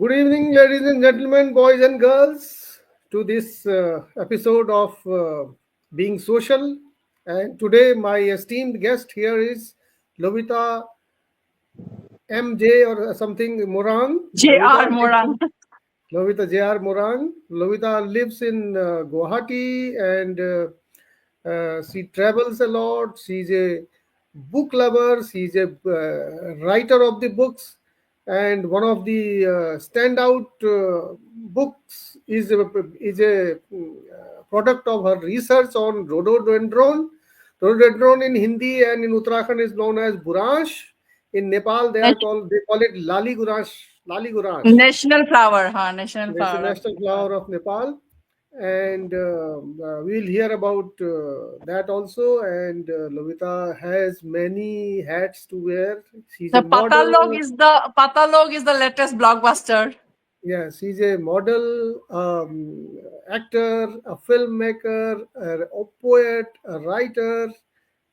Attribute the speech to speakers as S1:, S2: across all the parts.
S1: Good evening, ladies and gentlemen, boys and girls, to this episode of Being Social. And today, my esteemed guest here is Lovita MJ or something Morang.
S2: J.R. Morang.
S1: Lovita J.R. Morang. Lovita lives in Guwahati and she travels a lot. She's a book lover. She's a writer of the books. And one of the standout books is a product of her research on rhododendron. Rhododendron in Hindi and in Uttarakhand is known as burash. In Nepal, they call it lali gurash. Lali gurash.
S2: National flower, huh? National
S1: It's the
S2: flower.
S1: national flower of Nepal, and we'll hear about that also. And Lovita has many hats to wear. She's a
S2: The
S1: model.
S2: Patalog is the latest blockbuster.
S1: Yes, she's a model, actor, a filmmaker, a poet, a writer,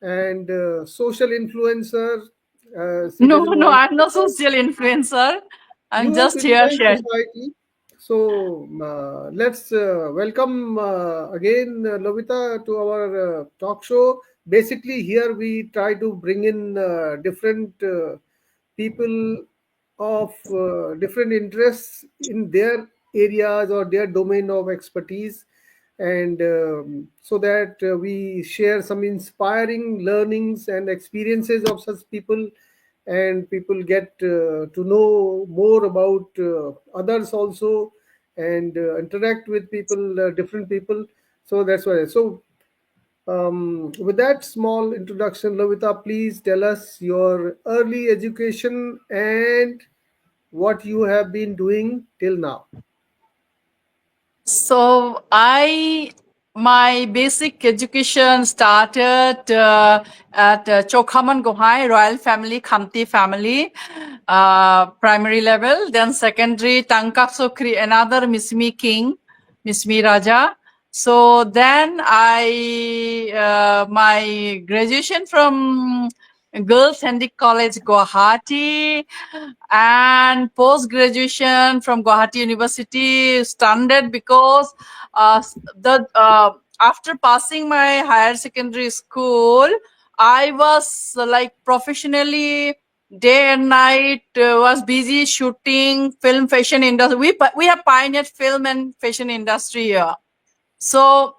S1: and social influencer. She
S2: No,
S1: doesn't
S2: no,
S1: want
S2: I'm no social influencer. I'm
S1: you
S2: just here
S1: criticize
S2: sharing.
S1: society. So let's welcome again Lovita to our talk show. Basically, here we try to bring in different people of different interests in their areas or their domain of expertise, and so that we share some inspiring learnings and experiences of such people, and people get to know more about others also, and interact with people, different people. So that's why. So with that small introduction, Lovita, please tell us your early education and what you have been doing till now.
S2: So my basic education started at Chokhaman Gohai Royal Family, Khamti family, primary level. Then secondary Tangkak Sokri, another Mismi King, Mismi Raja. So then my graduation from Girls Handic College Guwahati, and post graduation from Guwahati University standard because the after passing my higher secondary school, I was like professionally day and night was busy shooting film fashion industry. We have pioneered film and fashion industry here. So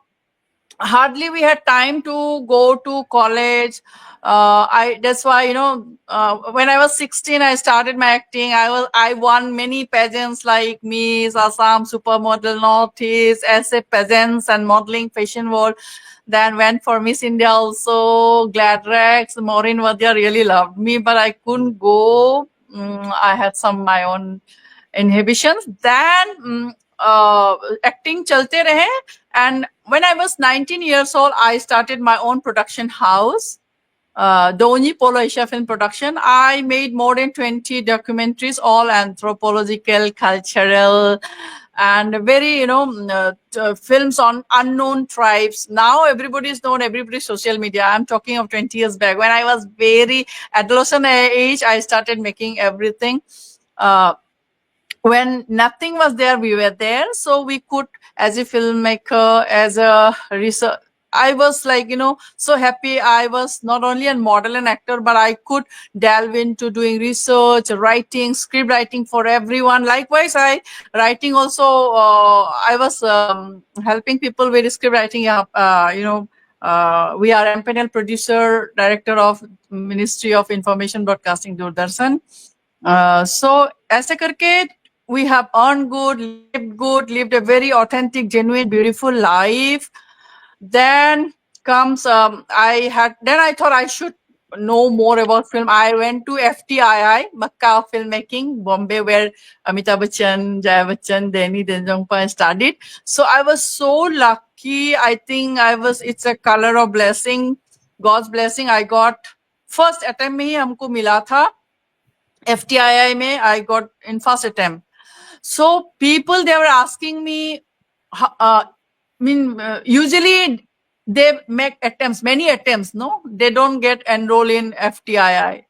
S2: hardly we had time to go to college. I That's why, when I was 16 I started my acting. I won many pageants like Miss Assam, Supermodel, Northeast, SA pageants and modeling, fashion world. Then went for Miss India also, Gladrex. Maureen Vadia really loved me, but I couldn't go. I had some my own inhibitions. Then acting chalte rahe. And when I was 19 years old, I started my own production house, Donyi Polo Asia Film Production. I made more than 20 documentaries, all anthropological, cultural, and very, films on unknown tribes. Now everybody is known, everybody's social media. I'm talking of 20 years back. When I was very adolescent age, I started making everything. When nothing was there, we were there. So we could, as a filmmaker, as a research, I was like, so happy. I was not only a model and actor, but I could delve into doing research, writing, script writing for everyone. Likewise, writing also, I was helping people with script writing. We are MPNL producer, director of Ministry of Information Broadcasting, Doordarshan. So ऐसे करके we have earned good, lived a very authentic, genuine, beautiful life. Then comes then I thought I should know more about film. I went to FTII, Makkah of Filmmaking, Bombay, where Amitabh Bachchan, Jaya Bachchan, Danny Denjongpa studied. So I was so lucky. I think it's a color of blessing, God's blessing. I got first attempt में ही हमको मिला था. FTII में I got in first attempt. So people, they were asking me, usually they make attempts, many attempts, no? They don't get enrolled in FTII.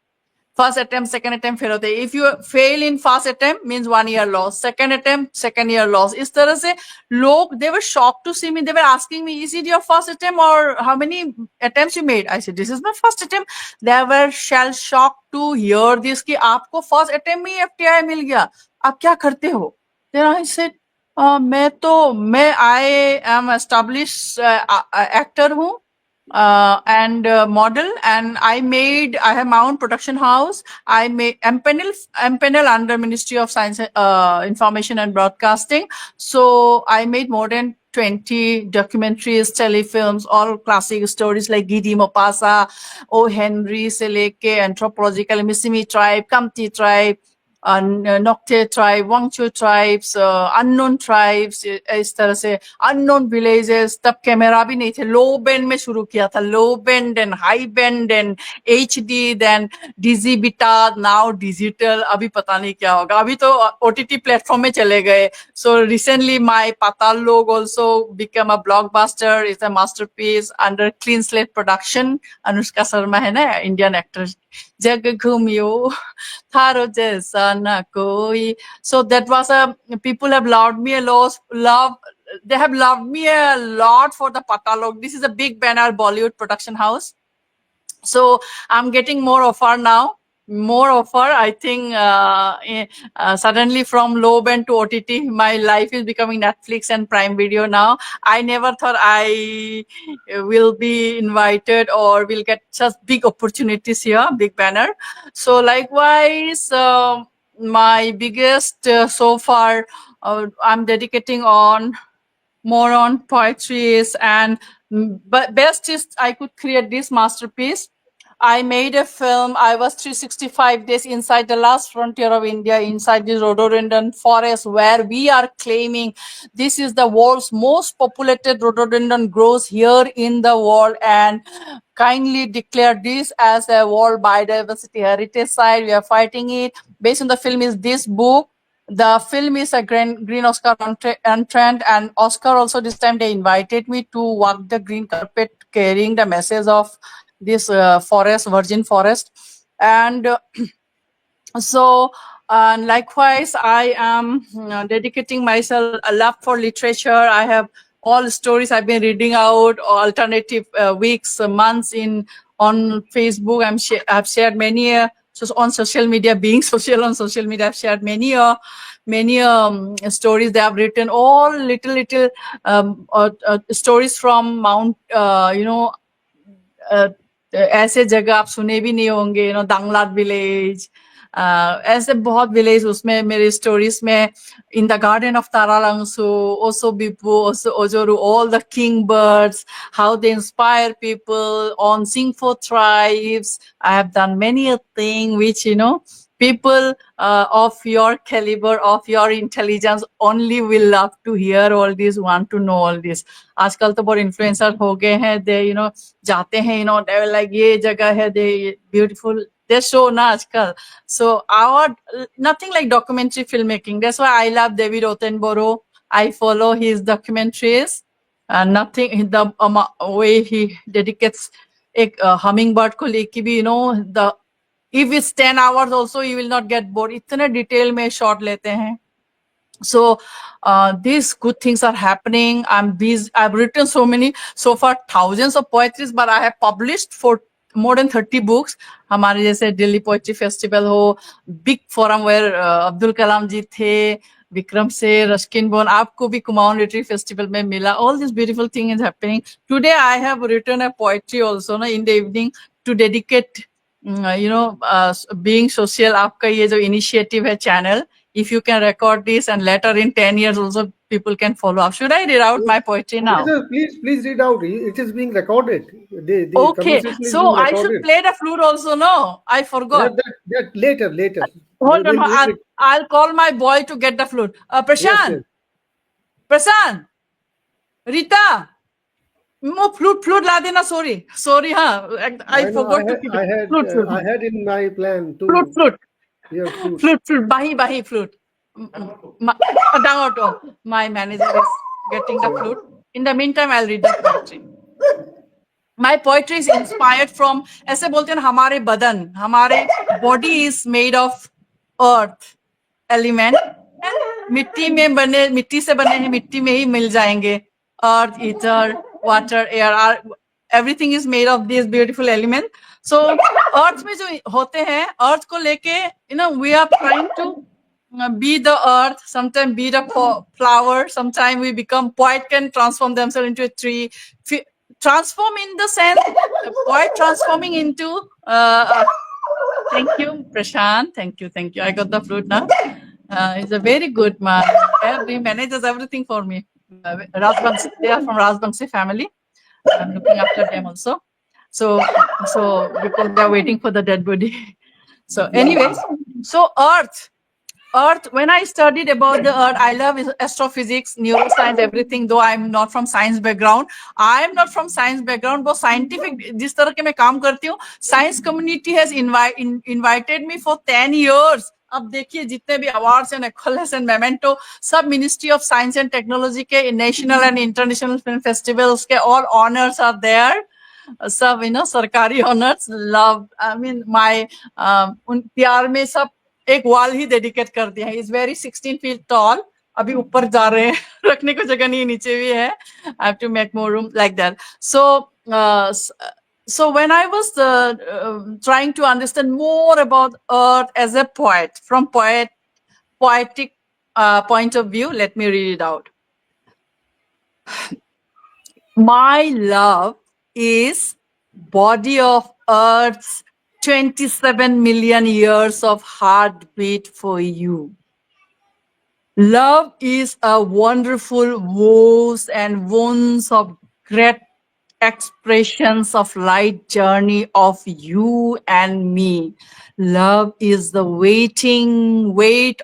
S2: First attempt, second attempt fail होते हैं. If you fail in first attempt means 1 year loss. Second attempt, second year loss. इस तरह से लोग, they were shocked to see me. They were asking me, is it your first attempt or how many attempts you made? I said, this is my first attempt. They were shell shocked to hear this कि आपको first attempt में ही FTI मिल गया. आप क्या करते हो? Then I said, I am established actor हूँ. And model, and I have my own production house. I made MPenel under Ministry of Science, Information and Broadcasting. So I made more than 20 documentaries, telefilms, all classic stories like Gidi Mopasa, O. Henry से लेके anthropological Missimi tribe, Kamti tribe, Nocte tribe, Wangchu tribes, unknown tribes, इस तरह से unknown villages. तब camera भी नहीं थे, low band में शुरू किया था, low band and high band and HD, then DZ beta, now digital. अभी पता नहीं क्या होगा, अभी तो OTT platform में चले गए. So recently my Patal Log also became a blockbuster. It's a masterpiece under Clean Slate Production. Anushka Sharma है ना, Indian actor. जग घूमियो थारो जैसा ना कोई. So that was people have loved me a lot. They have loved me a lot for the Patalog. This is a big banner Bollywood production house. So I'm getting more offer now. More offer. I think suddenly from low band to OTT, my life is becoming Netflix and Prime Video now. I never thought I will be invited or will get such big opportunities here, big banner. So likewise, my biggest so far, I'm dedicating on more on poetries, and but best is I could create this masterpiece. I made a film. I was 365 days inside the last frontier of India, inside the rhododendron forest, where we are claiming this is the world's most populated rhododendron grows here in the world, and kindly declare this as a World Biodiversity Heritage Site. We are fighting it. Based on the film is this book. The film is a green Oscar entrant, and Oscar also this time they invited me to walk the green carpet carrying the message of this forest, virgin forest. And so likewise, I am dedicating myself a love for literature. I have all stories I've been reading out, alternative weeks, months on Facebook. I've shared many on social media. Being social on social media, I've shared many stories they have written. All little stories from Mount, ऐसे जगह आप सुने भी नहीं होंगे, दांगलाट village, ऐसे बहुत village उसमें मेरे स्टोरीज में. In the garden of Taralangsu, ओसो बिपू, ओसो ओजोरू, all the king birds, how they inspire people on Singpho tribes. I have done many a thing which people of your caliber, of your intelligence only will love to hear all this, want to know all this. आजकल तो बहुत influencer हो गए हैं, they जाते हैं, they were like ये जगह है, they beautiful, they show ना आजकल. So our nothing like documentary filmmaking. That's why I love David Attenborough. I follow his documentaries. Nothing the way he dedicates एक hummingbird को लेके भी, the if it's 10 hours also you will not get bored. इतने detail में shot लेते हैं. So these good things are happening. I'm busy. I've written so far thousands of poetries, but I have published for more than 30 books. हमारे जैसे Delhi poetry festival हो, big forum where Abdul Kalam जी थे, विक्रम से Ruskin bone, आपको भी Kumaon literary festival में मिला. All this beautiful thing is happening. Today I have written a poetry also in the evening to dedicate being social. आपका ये जो initiative है channel, if you can record this and later in 10 years also people can follow up. Should I read out my poetry now?
S1: Yes, please read out. It is being recorded. The
S2: Okay, so I should play the flute also, no? I forgot.
S1: That later.
S2: Hold on, I'll call my boy to get the flute. Prashant,
S1: Yes.
S2: Prashant, Rita, flute ला देना. Sorry, हाँ, I forgot to keep it. Flute.
S1: I had in my plan to
S2: Flute.
S1: Yeah,
S2: Flute. Bahi flute. My manager is getting the flute. In the meantime, I'll read the poetry. my poetry is inspired from, ऐसे बोलते हैं ना, हमारे बदन, हमारे body is made of earth element, मिट्टी में बने, मिट्टी से बने हैं, मिट्टी में ही मिल जाएंगे. Earth, ether, water, air, everything is made of these beautiful elements. So earth में जो होते हैं, earth को लेके, we are trying to be the earth, sometimes be the flower, sometimes we become, poet can transform themselves into a tree, transform in the sense, poet transforming into, thank you, Prashant, thank you, I got the flute now. He's a very good man. He manages everything for me. Rajbangsi, they are from Rajbangsi family. I'm looking after them also. So because they are waiting for the dead body. So anyways, so Earth, when I studied about the earth, I love astrophysics, neuroscience, everything, though I'm not from science background. But scientific, जिस तरह के मैं काम करती हूँ, science community has invited me for 10 years. अब देखिए जितने भी awards and accolades and memento, सब Ministry of Science and Technology के national and international film festivals के all honors are there. सब सरकारी honors, love, I mean my उन प्यार में सब एक वॉल ही डेडिकेट कर दिया है. Is very 16 feet tall. अभी ऊपर जा रहे हैं, रखने को जगह नहीं, नीचे भी है. I have to make more room like that. So when I was trying to understand more about earth as a poet, from poetic point of view, let me read it out. My love is body of earth's 27 million years of heartbeat for you. Love is a wonderful woes and wounds of great expressions of light journey of you and me. Love is the weight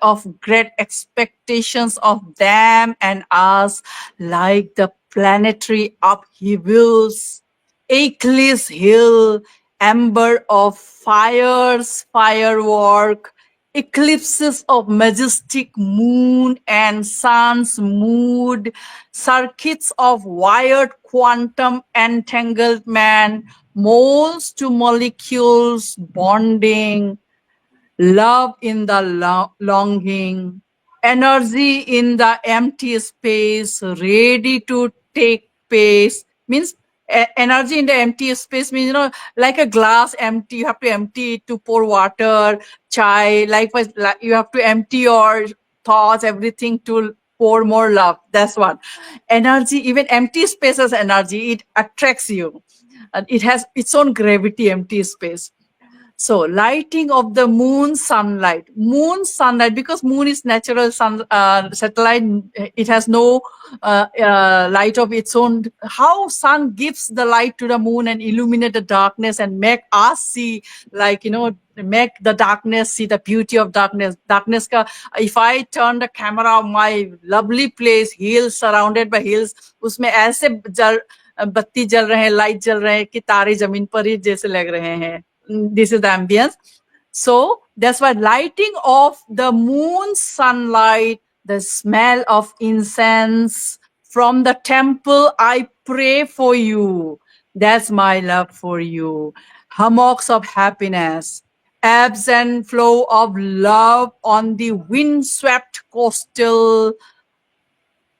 S2: of great expectations of them and us, like the planetary upheavals, Achilles hill, ember of firework, eclipses of majestic moon and sun's mood, circuits of wired quantum entanglement, moles to molecules bonding, love in the longing, energy in the empty space, ready to take pace. Means energy in the empty space means, like a glass empty, you have to empty it to pour water, chai, likewise, you have to empty your thoughts, everything to pour more love. That's what. Energy, even empty space has energy, it attracts you. And it has its own gravity, empty space. So lighting of the moon sunlight, because moon is natural satellite, it has no light of its own. How sun gives the light to the moon and illuminate the darkness and make us see, like, make the darkness see the beauty of darkness. Darkness ka, if I turn the camera of my lovely place, hills surrounded by hills, उसमें ऐसे बत्ती जल रहे हैं, light जल रहे हैं कि तारे जमीन पर ही जैसे लग रहे हैं. This is the ambience. So that's why lighting of the moon sunlight, the smell of incense from the temple, I pray for you. That's my love for you. Hummocks of happiness, ebbs and flow of love on the wind-swept coastal,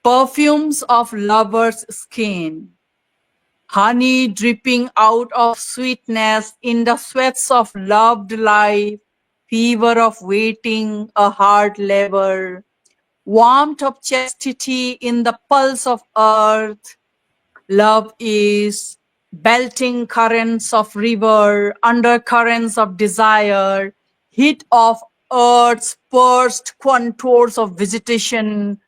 S2: perfumes of lovers' skin, honey dripping out of sweetness in the sweats of loved life, fever of waiting, a hard labor, warmth of chastity in the pulse of earth. Love is belting currents of river, undercurrents of desire, heat of earth's pursed contours of vegetation,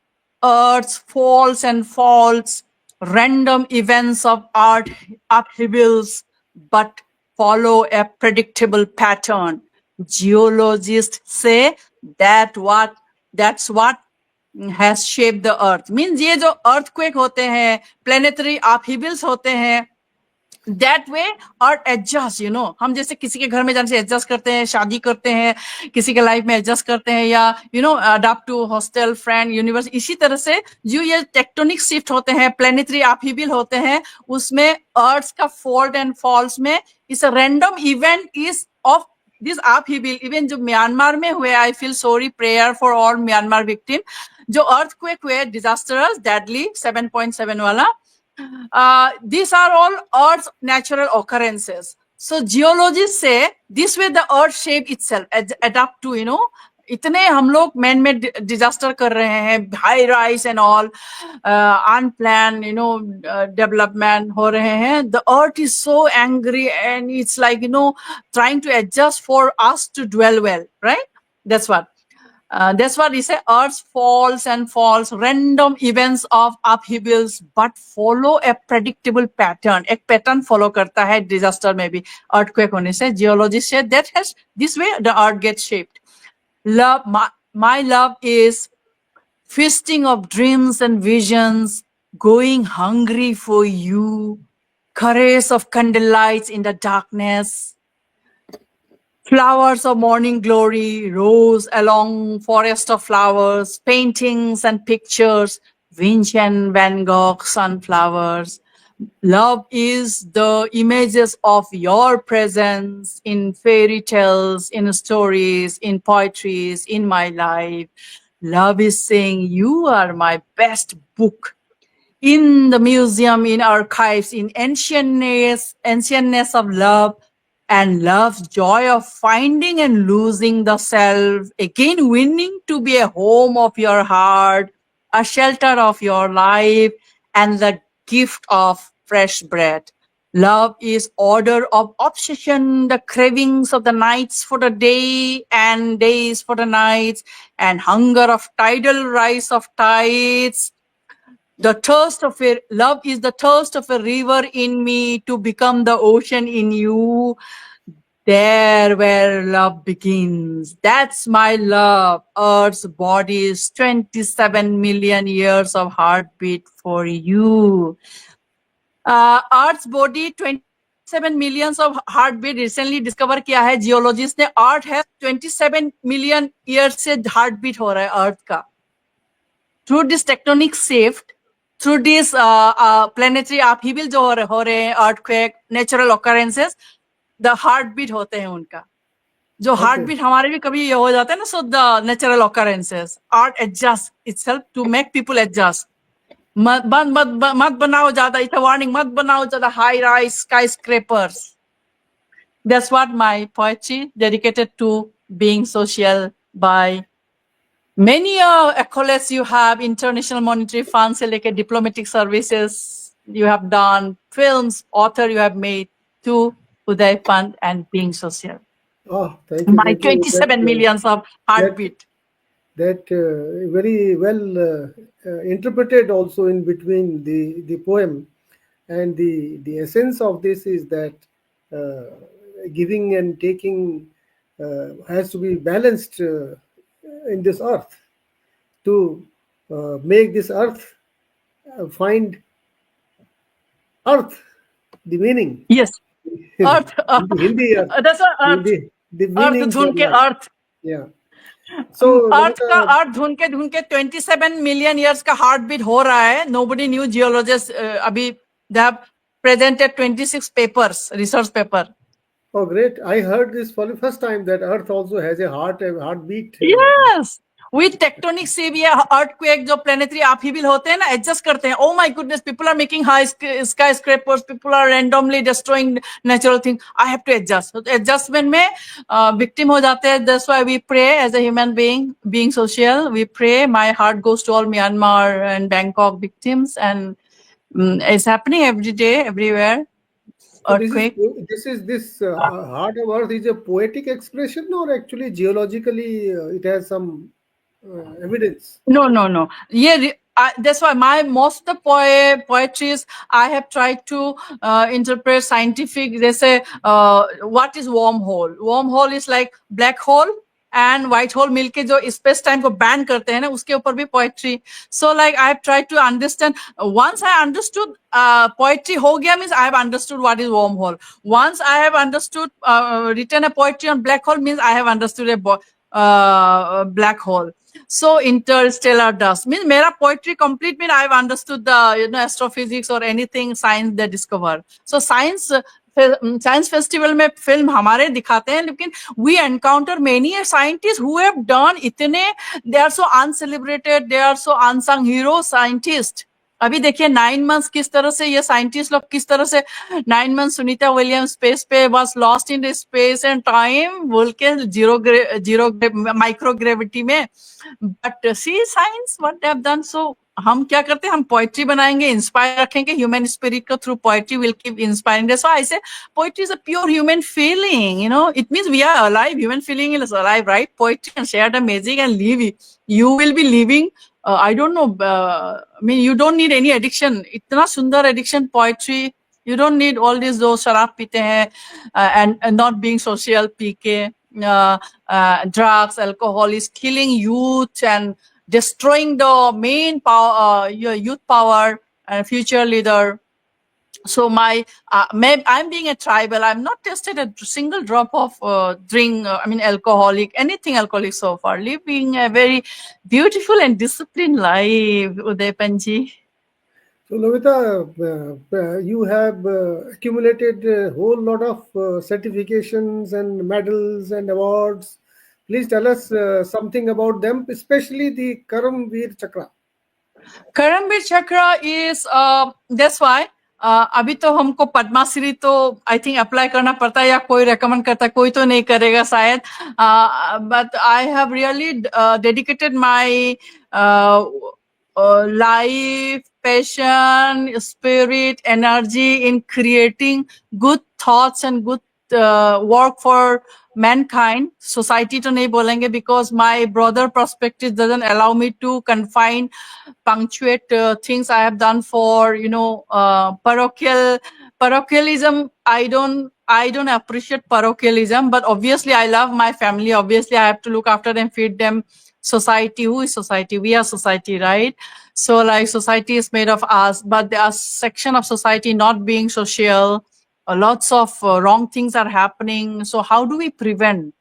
S2: earth's falls and faults, random events of art upheavals, but follow a predictable pattern. Geologists say that's what has shaped the earth. Means ये जो earthquake होते हैं, planetary upheavals होते हैं, that way or adjust, you know, हम जैसे किसी के घर में जाने से एडजस्ट करते हैं, शादी करते हैं, किसी के लाइफ में एडजस्ट करते हैं, या you know adapt to hostel, friend, universe, इसी तरह से जो ये टेक्टोनिक शिफ्ट होते हैं, प्लेनेटरी अपहीवल होते हैं, उसमें अर्थ का फोल्ड एंड फॉल्स में इस random event is of this upheaval event जो म्यांमार में हुए. I feel sorry, prayer for all Myanmar victim. जो अर्थक्वेक हुए डिजास्टरस, डेडली 7.7 वाला, these are all Earth's natural occurrences. So geologists say this way the Earth shape itself adapt to, you know, इतने हम लोग man made disaster कर रहे हैं, high rise and all unplan, you know, development हो रहे हैं. The earth is so angry and it's like, you know, trying to adjust for us to dwell well, right? That's what we say. Earth falls and falls, random events of upheavals, but follow a predictable pattern. एक pattern follow करता है disaster में भी, earthquake होने से. Geologists say that has this way the earth gets shaped. Love, my love is feasting of dreams and visions, going hungry for you, caress of candlelights in the darkness, flowers of morning glory, rose along forest of flowers, paintings and pictures, Vincent van Gogh, sunflowers. Love is the images of your presence in fairy tales, in stories, in poetries, in my life. Love is saying you are my best book. In the museum, in archives, in ancientness of love, and love's joy of finding and losing the self, again winning to be a home of your heart, a shelter of your life, and the gift of fresh bread. Love is order of obsession, the cravings of the nights for the day and days for the nights, and hunger of tidal rise of tides. The thirst of it, love is the thirst of a river in me to become the ocean in you. There where love begins. That's my love. Earth's body is 27 million years of heartbeat for you. Earth's body 27 millions of heartbeat recently discover किया है geologist ने. Earth has 27 million years से heartbeat हो रहा है Earth का. Through this tectonic shift, through this planetary upheaval जो हो रहे हैं, earthquake, natural occurrences, the heartbeat होते हैं उनका. जो heartbeat हमारे भी कभी ये हो जाता है ना. So the natural occurrences, art adjusts itself to make people adjust. मत बनाओ ज्यादा, it's a warning, मत बनाओ ज्यादा high rise skyscrapers. That's what my poetry dedicated to being social by many accolades you have, International Monetary Fund से लेके diplomatic services you have done, films, author you have made, to Uday Pant and being social.
S1: Oh, thank you.
S2: My 27 millions of heartbeat.
S1: That very well interpreted also in between the poem, and the essence of this is that giving and taking has to be balanced in this earth to make this earth find earth the meaning.
S2: Yes, earth.
S1: Hindi earth.
S2: That's a earth.
S1: The
S2: Earth
S1: meaning
S2: ढूंढ के earth.
S1: Yeah. So
S2: अर्थ का अर्थ ढूंढ के 27 million years का heart beat हो रहा है. Nobody knew. Geologists अभी they have presented 26 papers, research paper.
S1: Oh, great! I heard this for the first time that Earth also has a heartbeat.
S2: Yes, with tectonic shift या earthquake जो planetary upheaval होते हैं ना, adjust करते हैं. Oh my goodness, people are making high skyscrapers. People are randomly destroying natural things. I have to adjust. So adjustment में victim हो जाते हैं. That's why we pray as a human being social. We pray. My heart goes to all Myanmar and Bangkok victims, and it's happening every day, everywhere.
S1: So
S2: Earthquake.
S1: this heart of Earth is a poetic expression, or actually geologically it has some evidence?
S2: No. Yeah, that's why my most of the poetries I have tried to interpret scientific. They say what is wormhole? Wormhole is like black hole, and white hole मिलके जो space time को ban करते हैं ना, उसके ऊपर भी poetry. So like I have tried to understand. Once I understood poetry हो गया means I have understood what is wormhole. Once I have understood, written a poetry on black hole means I have understood a black hole. So interstellar dust means मेरा poetry complete means I have understood the astrophysics or anything science they discover. So science festival में film हमारे दिखाते हैं, लेकिन we encounter many scientists who have done इतने, they are so uncelebrated, they are so unsung hero scientists. अभी देखिए 9 months किस तरह से ये साइंटिस्ट लोग किस तरह से 9 months सुनीता विलियम्स स्पेस पे was lost in space and time बोल के जीरो माइक्रोग्रेविटी में. But see science what they have done. So हम क्या करते हैं, हम पोएट्री बनाएंगे, इंस्पायर रखेंगे ह्यूमन स्पिरिट को through poetry, will keep inspiring. So I say poetry is a pure human feeling, it means we are alive, human feeling is alive, right? Poetry can share the magic and live, you will be living. I don't know, I mean, you don't need any addiction. इतना सुंदर addiction poetry. You don't need all these जो शराब पीते हैं and not being social, P के drugs, alcohol is killing youth and destroying the main power, your youth power and future leader. So I'm being a tribal. I'm not tasted a single drop of drink. Alcoholic, anything alcoholic so far. Living a very beautiful and disciplined life, Udayanji.
S1: So Lovita, you have accumulated a whole lot of certifications and medals and awards. Please tell us something about them, especially the Karamveer Chakra.
S2: Karamveer Chakra is that's why अभी तो हमको पद्माश्री तो I think apply करना पड़ता है, या कोई recommend करता है, कोई तो नहीं करेगा शायद. But I have really dedicated my life, passion, spirit, energy in creating good thoughts and good work for mankind. Society to nahi bolenge because my broader perspective doesn't allow me to confine, punctuate things I have done for parochialism. I don't appreciate parochialism, but obviously I love my family. Obviously I have to look after them, feed them. Society, who is society? We are society, right? So like society is made of us, but there are section of society not being social. Lots of wrong things are happening. So how do we prevent?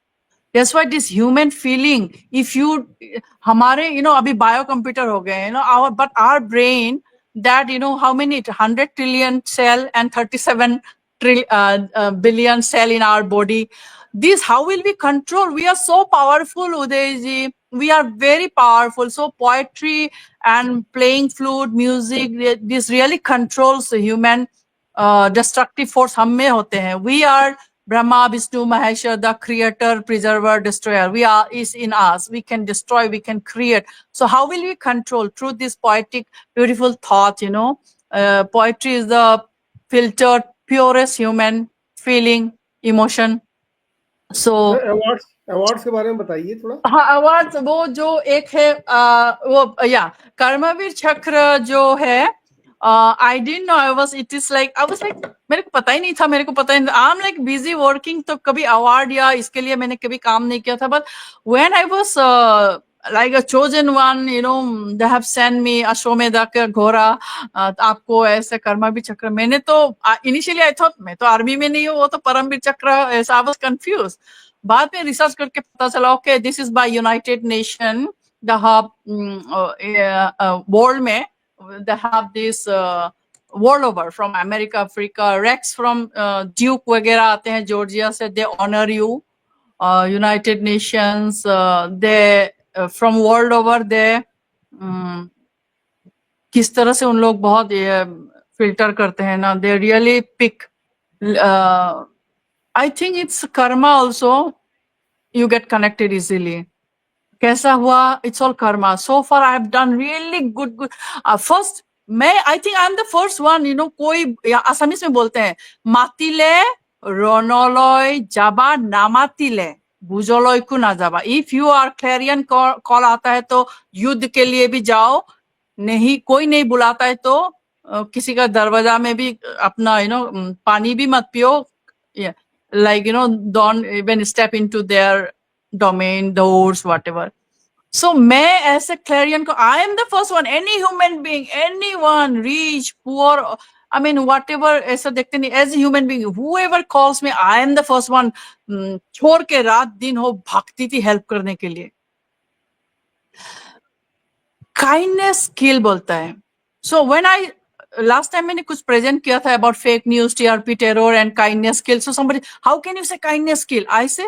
S2: That's why this human feeling, if you, हमारे, अभी biocomputer हो गए, but our brain, that, how many, 100 trillion cell and 37 billion cell in our body. This, how will we control? We are so powerful, Udayji. We are very powerful. So poetry and playing flute, music, this really controls the human destructive force. हम में होते हैं. We are Brahma, Vishnu, Maheshwar, the creator, preserver, destroyer. Is in us. We can destroy, we can create. So how will we control? Through this poetic, beautiful thought, poetry is the filtered, purest human feeling, emotion. So
S1: awards के बारे में बताइए थोड़ा.
S2: हाँ, award वो जो एक है वो कर्मवीर चक्र जो है, I didn't know. I was like मेरे को पता ही नहीं था, I'm like busy working, तो कभी अवार्ड या इसके लिए मैंने कभी काम नहीं किया था. But when I was like a chosen one, they have sent me Ashvamedha का घोड़ा, आपको ऐसे कर्मवीर चक्र. मैंने तो initially I thought मैं तो आर्मी में नहीं हूँ, वो तो परमवीर चक्र. ऐसा I was confused. बाद में रिसर्च करके पता चला, okay, this is by United Nation, the world में they have this world over from America, Africa, Rex from Duke वगैरह आते हैं जॉर्जिया से, they honor you. United Nations, they from world over, they किस तरह से उन लोग बहुत फिल्टर करते हैं ना, they really pick. I think it's karma also. You get connected easily. कैसा हुआ? It's all karma. So far I have done really good. First, I think I'm the first one, कोई आसामीज में बोलते हैं मातिले रणलय जाबा नामातिले बुझलय को ना जाबा. If you are clarion call आता है तो युद्ध के लिए भी जाओ, नहीं कोई नहीं बुलाता है तो किसी का दरवाजा में भी अपना पानी भी मत पियो. Like don't even step into their domain, doors, whatever. So मैं ऐसे clarion को, I am the first one, any human being, anyone, rich, poor, I mean whatever, ऐसा देखते नहीं, as a human being, whoever calls me, I am the first one. छोड़ के रात दिन हो भागती थी help करने के लिए. Kindness skill बोलता है. So when I last time मैंने कुछ present किया था about fake news, TRP, terror and kindness skill. So somebody, how can you say kindness skill? I say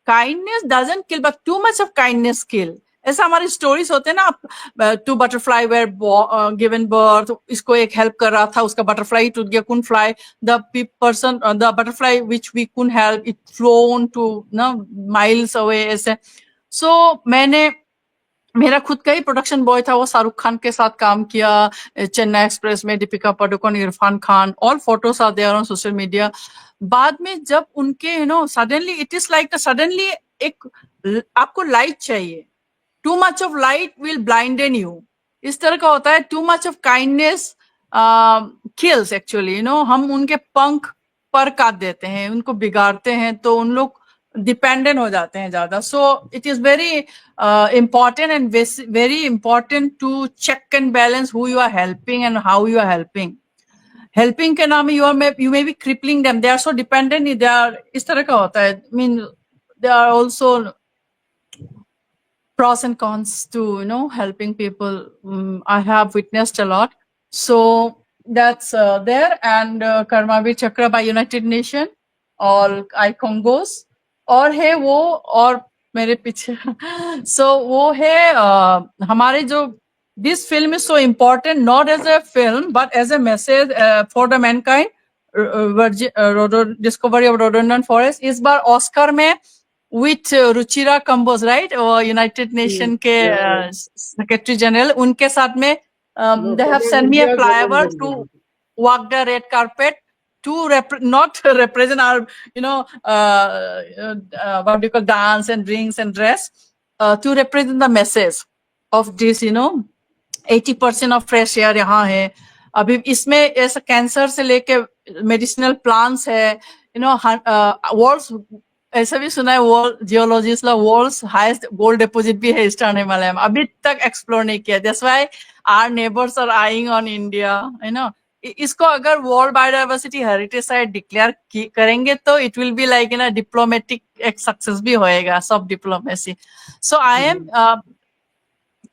S2: kindness doesn't kill, but too much of kindness kill. ऐसा हमारी stories होते हैं ना, two butterfly were given birth, इसको एक help कर रहा था, उसका बटरफ्लाई टूट गया, can fly, the person, the butterfly which we can help, it flown two miles away, ऐसे. सो मैंने, मेरा खुद का ही प्रोडक्शन बॉय था, वो शाहरुख खान के साथ काम किया, चेन्नई एक्सप्रेस में, Deepika Padukone, Irrfan Khan, all photos are there on social media. बाद में जब उनके suddenly it is like suddenly एक आपको लाइट चाहिए, too much of light will blind you, इस तरह का होता है. Too much of kindness kills actually, हम उनके पंख पर काट देते हैं, उनको बिगाड़ते हैं, तो उन लोग डिपेंडेंट हो जाते हैं ज्यादा. So it is very important and very important to check and balance who you are helping and how you are helping. Helping के नाम में you may be crippling them, they are so dependent, they are, इस तरह का होता है. I mean there are also pros and cons to helping people. I have witnessed a lot. So that's there. And Karmavir Chakra by United Nations, all icongos, और है वो, और मेरे पीछे सो वो है हमारे जो, this film is so important not as a film but as a message for the mankind. Discovery of rhododendron forest, इस बार ऑस्कर में with Ruchira Kamboj, right, United Nation के सेक्रेटरी जनरल, उनके साथ में they have send me a flyover to walk the red carpet to not represent our what do you call, dance and drinks and dress, to represent the message of this 80% of fresh air यहाँ है. अभी इसमें ऐसा cancer से लेके medicinal plants है, world's, ऐसा भी सुना है वर्ल्ड जियोलॉजिस्ट ला वर्ल्ड्स हाईएस्ट गोल्ड डिपॉजिट भी है ईस्टर्न हिमालय में, अभी तक एक्सप्लोर नहीं किया. That's why our neighbours are eyeing on India. इसको अगर world biodiversity heritage site declare करेंगे तो it will be like diplomatic एक सक्सेस भी होएगा, सब diplomacy. So I am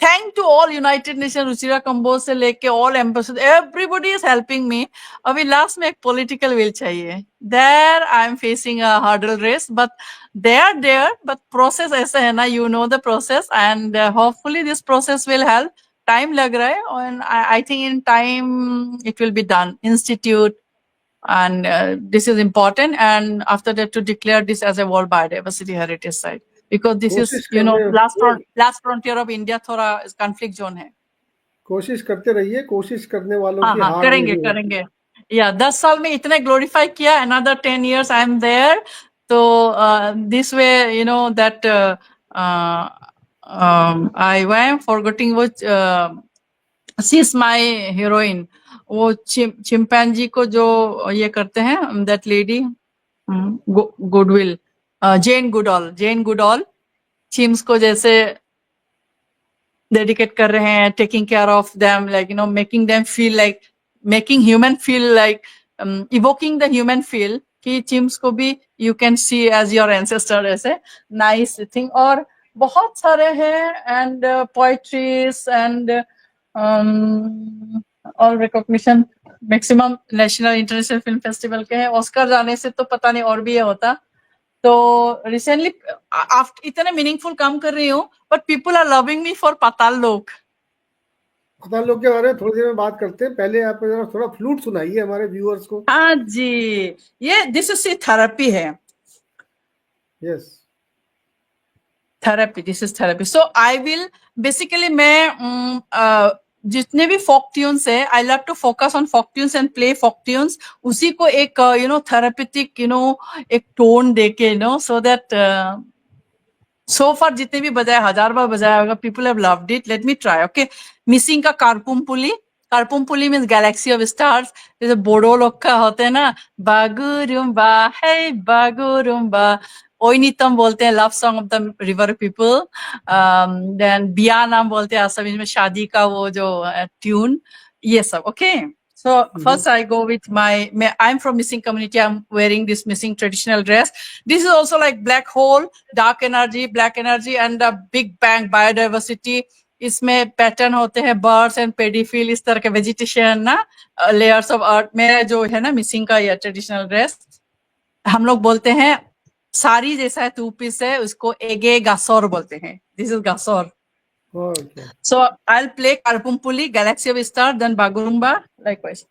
S2: thank to all United Nation, Ruchira Kamboj से लेके all ambassador, everybody is helping me. अभी लास्ट में एक पॉलिटिकल विल चाहिए. There I am facing a hurdle race, but they are there, but process ऐसा है ना, you know the process, and hopefully this process will help. Time लग रहा है, and I think in time it will be done. Institute, and this is important, and after that to declare this as a World Biodiversity Heritage Site, because this is last frontier of India, थोड़ा conflict zone है.
S1: कोशिश करते रहिए, कोशिश करने वालों की हार
S2: करेंगे. या 10 साल में इतने ग्लोरीफाई किया, another 10 years I am there, तो this way that I am forgetting which she is my heroine, वो चिंपैंजी को जो ये करते हैं, that lady, goodwill, Jane Goodall chimps को जैसे डेडिकेट कर रहे हैं, taking care of them, like making them feel like, making human feel like, evoking the human feel, कि चिम्स को भी you can see as your ancestor, ऐसे nice thing. और बहुत सारे हैं, and poetries and all recognition, maximum national international film festival के हैं. ऑस्कर जाने से तो पता नहीं और भी ये होता. तो रिसेंटली इतने मीनिंगफुल काम कर रही हूँ, but people are loving me for Paatal Lok.
S1: Paatal लोक के बारे में थोड़ी देर में बात करते हैं. पहले आप थोड़ा फ्लूट सुनाइए हमारे व्यूअर्स को.
S2: हाँ जी, ये दिस इज थेरेपी है.
S1: Yes,
S2: therapy, this is therapy. So I will basically, मैं जितने भी फोक ट्यून्स है, I love to focus on folk tunes and play folk tunes, उसी को एक थेरेपेटिक एक टोन देके, सो दैट सो फार जितने भी बजाए, 1000 बार बजाया होगा, people have loved it. Let me try. Okay, missing का कारपुमपुली मीन्स गैलेक्सी ऑफ स्टार्स. जैसे बोडो लोग का होते हैं ना, बागुरुम्बा है बागुरुम्बा, ओइनितम बोलते हैं, love song of the river people. Then Biya Naam बोलते हैं असमीज में, शादी का वो जो ट्यून, ये सब। Okay, so first I go with I'm from missing community. I'm wearing this missing traditional dress. This is also like black hole, dark energy, black energy, and a big bang biodiversity. इसमें pattern होते हैं birds and पेडीफिल, इस तरह के vegetation ना, layers of earth. मेरा जो है ना मिसिंग का ये ट्रेडिशनल ड्रेस, हम लोग बोलते हैं साड़ी जैसा है, 2 पीस है, उसको एगे गासोर बोलते हैं। दिस इज गासोर।
S1: Okay.
S2: So I'll play Karpumpuli, Galaxy of Star, then Bagurumba, likewise.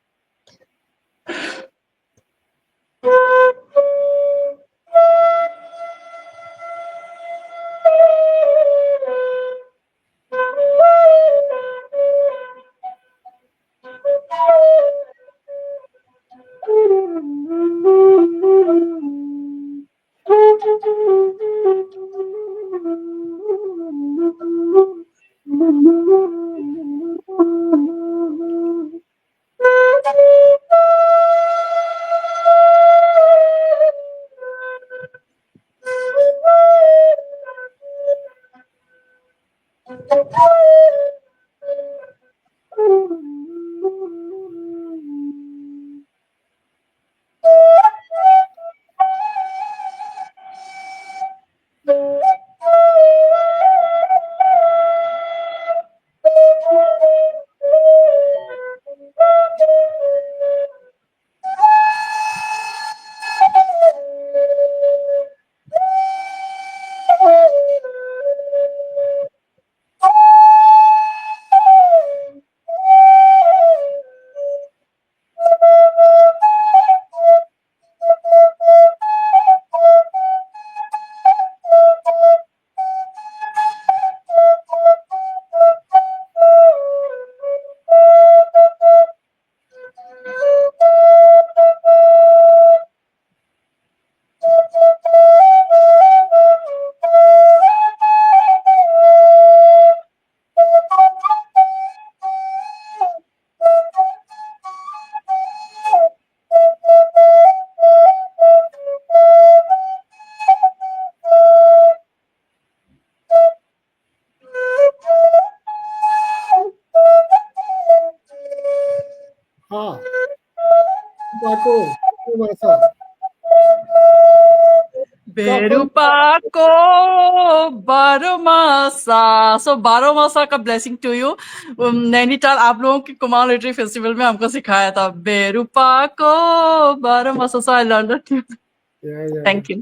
S1: Ah, Paco, Masa.
S2: बेरुपाको बारोमासा। सो बारोमासा का ब्लेसिंग टू यू। नैनीताल आप लोगों की कुमार लिटरेरी फेस्टिवल में हमको सिखाया था बेरुपाको बारोमासा। So I learn that.
S1: Yeah.
S2: Thank you.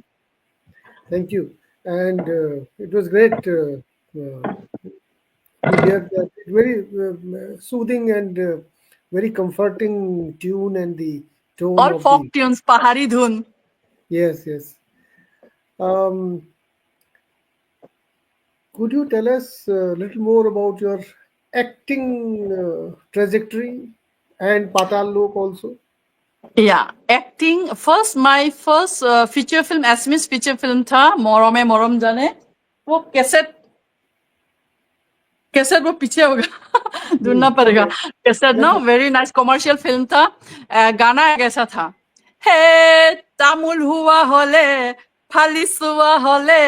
S1: Thank you. And it was great to hear that very soothing and very comforting tune and the tone
S2: और
S1: of
S2: फोक
S1: the.
S2: ट्यून्स, पहाड़ी धुन।
S1: Yes. Could you tell us a little more about your acting trajectory and Patal Lok also?
S2: या acting, first my first feature film Assamese feature film था मोरमे मोरम जाने। वो cassette वो पीछे होगा ढूंढना पड़ेगा। कैसेट ना, वेरी नाइस कमर्शियल फिल्म था। गाना कैसा था, हे तामुल हुआ হলে ফালিসুয়া হলে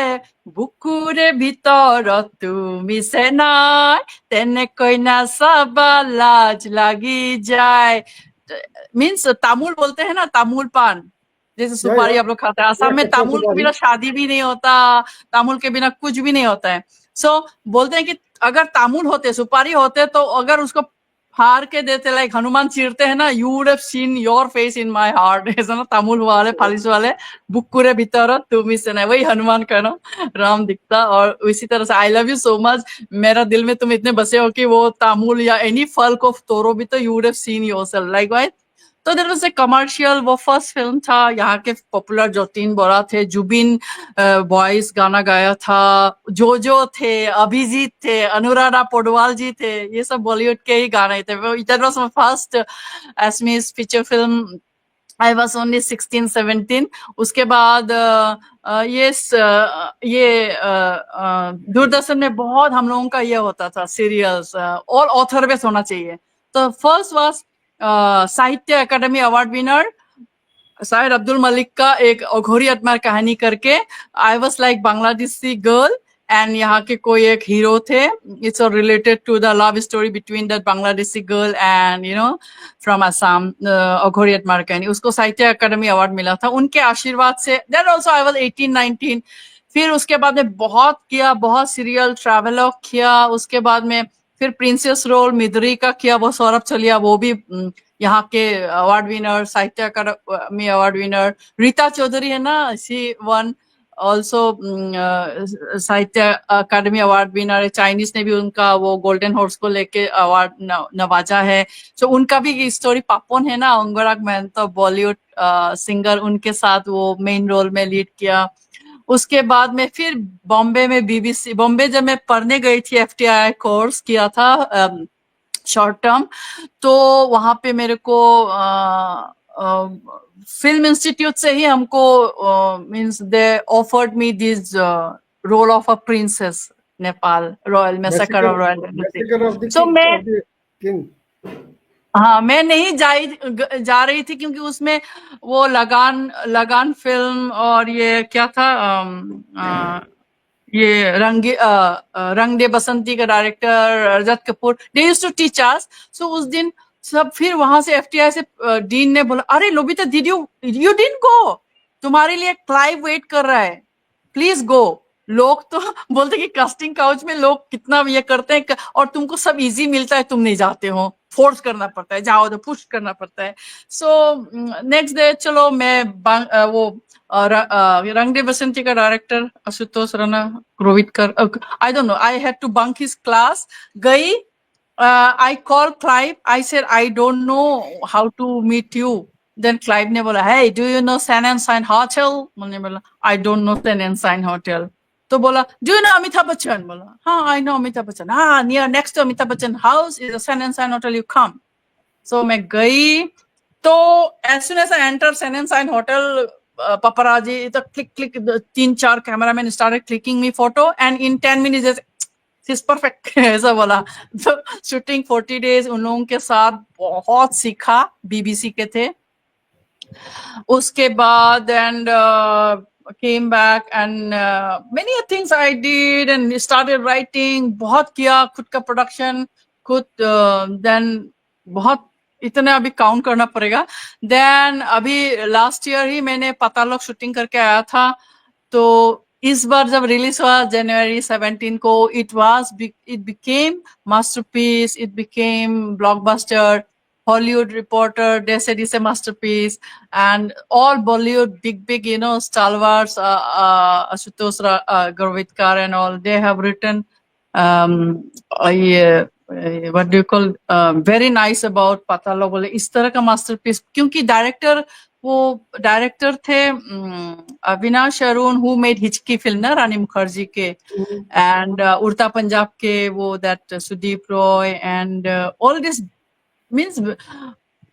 S2: বুকুরে ভিতর তুমি সেনাই তেনেকৈ নাচাবা লাজ লাগি যায়। मीन्स तामुल बोलते हैं ना, तामुल पान, जैसे सुपारी आप लोग खाते हैं। आसाम में
S1: कच्चा
S2: तामुल के
S1: सुपारी।
S2: बिना शादी भी नहीं होता, तामुल के बिना कुछ भी नहीं होता है। सो बोलते हैं कि अगर तामुल होते, सुपारी होते, तो अगर उसको फाड़ के देते, लाइक हनुमान चीरते हैं ना, you would have seen your face in my heart. ऐसा ना, तामुल वाले फालिस वाले बुक्कुरे भीतर तुम से ना, वही हनुमान का ना राम दिखता। और इसी तरह से I love you so much, मेरा दिल में तुम इतने बसे हो कि वो तामुल या एनी फल को तोड़ो भी तो you would have seen yourself like wise. तो देयर वाज अ कमर्शियल, वो फर्स्ट फिल्म था। यहाँ के पॉपुलर जतीन बोरा थे, जुबिन वॉइस गाना गाया था, जोजो थे, अभिजीत थे, अनुराधा पौडवाल जी थे, ये सब बॉलीवुड के ही गाने थे। That was my first एसमीज feature film. I was only 16-17। उसके बाद ये दूरदर्शन में बहुत हम लोगों का ये होता था सीरियल्स, और ऑथर बेस होना चाहिए। तो फर्स्ट वॉज साहित्य अकादमी अवार्ड विनर शायद अब्दुल मलिक का एक अघोरी अतमार कहानी करके, I was like Bangladeshi girl and यहाँ के कोई एक हीरो थे. It's related to the love story between that Bangladeshi girl and from Assam. Aghori Atmar Kahani, उसको साहित्य अकादमी अवार्ड मिला था उनके आशीर्वाद से. That also I was 18-19. फिर उसके बाद में बहुत किया, बहुत सीरियल ट्रैवलॉग किया. उसके बाद में फिर प्रिंसेस रोल मिदरी का किया, वो सौरभ चलिया, वो भी यहाँ के अवार्ड विनर, साहित्य अकादमी अवार्ड विनर. रीता चौधरी है ना, शी वन ऑल्सो साहित्य अकादमी अवार्ड विनर है. चाइनीज ने भी उनका वो गोल्डन हॉर्स को लेके अवार्ड नवाजा है. तो उनका भी स्टोरी. पापोन है ना, अंगराग महतो, बॉलीवुड सिंगर, उनके साथ वो मेन रोल में लीड किया. उसके बाद में फिर बॉम्बे में बीबीसी, बॉम्बे जब मैं पढ़ने गई थी, FTI कोर्स किया था शॉर्ट टर्म, तो वहां पे मेरे को फिल्म इंस्टीट्यूट से ही हमको means they offered me this role of a princess Nepal royal massacre of royal. So मैं
S1: किंग.
S2: हाँ, मैं नहीं जा रही थी क्योंकि उसमें वो लगान फिल्म और ये क्या था, ये रंग दे बसंती का director Rajat Kapoor, they used to teach us. So उस दिन सब, फिर वहां से FTI से डीन ने बोला, अरे लोबिता डिड यू डिडंट गो, तुम्हारे लिए क्लाइव वेट कर रहा है, प्लीज गो. लोग तो बोलते कि कास्टिंग काउच में लोग कितना ये करते हैं और तुमको सब इजी मिलता है, तुम नहीं जाते हो, फोर्स करना पड़ता है, जाओ तो पुश करना पड़ता है. सो नेक्स्ट डे चलो मैं वो रंग दे बसंती का director Ashutosh Rana Rohitkar, I don't know, I had to bunk his class. गई, I called Clive. I said, I don't know how to meet you. Then Clive ने बोला, hey, do you know San and Sign Hotel? मैंने बोला, I don't know San and Sign Hotel. तो बोला, do you know Amitabh Bachchan? बोला, हाँ, I know Amitabh Bachchan. हाँ, near next to Amitabh Bachchan house is a San and Sign Hotel. You come. So मैं गई. तो as soon as I entered San and Sign Hotel, paparazzi, तो click 3-4 cameramen started clicking me photo, and in 10 minutes she's perfect. ऐसा बोला. तो shooting 40 days उन लोगों के साथ बहुत सीखा, BBC के थे. उसके बाद and came back and many things I did and started writing. बहुत किया, खुद का प्रोडक्शन खुद. then बहुत इतना अभी काउंट करना पड़ेगा. देन अभी लास्ट ईयर ही मैंने पतालोक शूटिंग करके आया था. तो इस बार जब रिलीज हुआ जनवरी 17 को, it became masterpiece, it became blockbuster. Hollywood Reporter, they said it's a masterpiece, and all Bollywood big stalwarts, Ashutosh Gurvitkar and all, they have written what do you call, very nice about Patalo. बोले इस तरह का masterpiece, क्योंकि director थे Avinash Arun, who made Hichki film ना रानी मुखर्जी के, and Udta Punjab के वो that Sudeep Roy, and all this means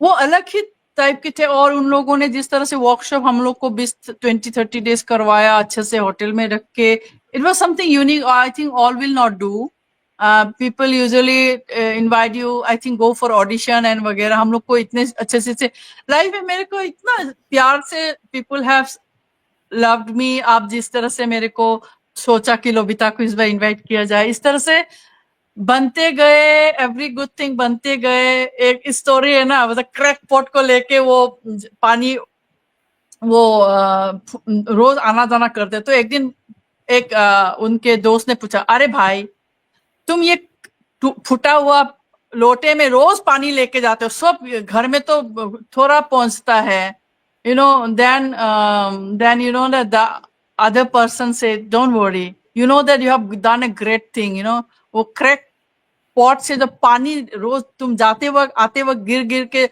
S2: वो अलग ही टाइप के थे. और उन लोगों ने जिस तरह से वर्कशॉप हम लोग को 20-30 डेज करवाया अच्छे से होटल में रख के, it was something unique. I think all will not do. People usually invite you, I think go for audition and वगैरह. हम लोग को इतने अच्छे से लाइफ में मेरे को इतना प्यार से पीपल हैव लव्ड मी. आप जिस तरह से मेरे को सोचा कि लोबिता को इस बार इनवाइट किया जाए, इस तरह से बनते गए, एवरी गुड थिंग बनते गए. एक स्टोरी है ना, मतलब क्रैक पॉट को लेके वो पानी वो रोज आना जाना करते. तो एक दिन एक उनके दोस्त ने पूछा, अरे भाई तुम ये फूटा हुआ लोटे में रोज पानी लेके जाते हो, सब घर में तो थोड़ा पहुंचता है, then you know that the other person said, don't worry, you know that you have done a great thing. वो क्रैक पॉट से जब पानी रोज तुम जाते वक्त आते वक्त गिर के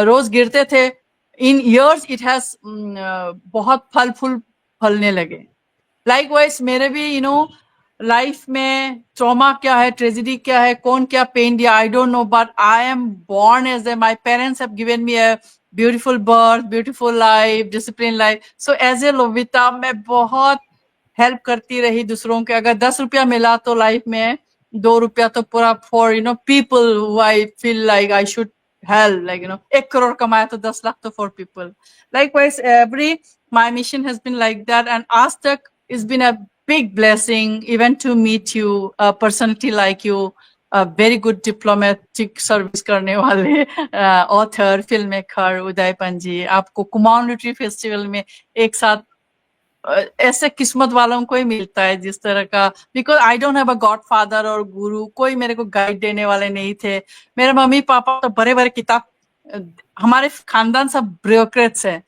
S2: रोज गिरते थे, इन इयर्स इट हैज बहुत फलने लगे. लाइकवाइज मेरे भी लाइफ में ट्रॉमा क्या है, ट्रेजेडी क्या है, कौन क्या पेन दिया, I don't know, but I am born as a, my parents have given me a beautiful birth, beautiful life, discipline life. So as a Lobita मैं बहुत हेल्प करती रही दूसरों के. अगर 10 रुपया मिला तो लाइफ में 2 रुपया तो पूरा for people who I feel like I should hell, like, 1 crore kamaya to 10 lakh to 4 people. Likewise, my mission has been like that, and Aaj Tak has been a big blessing even to meet you, a personality like you, a very good diplomatic service करने वाले author, filmmaker उदय पंजी, आपको Kumaon literary festival में एक साथ ऐसे किस्मत वालों को ही मिलता है जिस तरह का, because I don't have a God father और गुरु, कोई मेरे को गाइड देने वाले नहीं थे। मेरे मम्मी पापा तो बड़े बड़े किताब, हमारे खानदान सब ब्यूरोक्रेट्स है,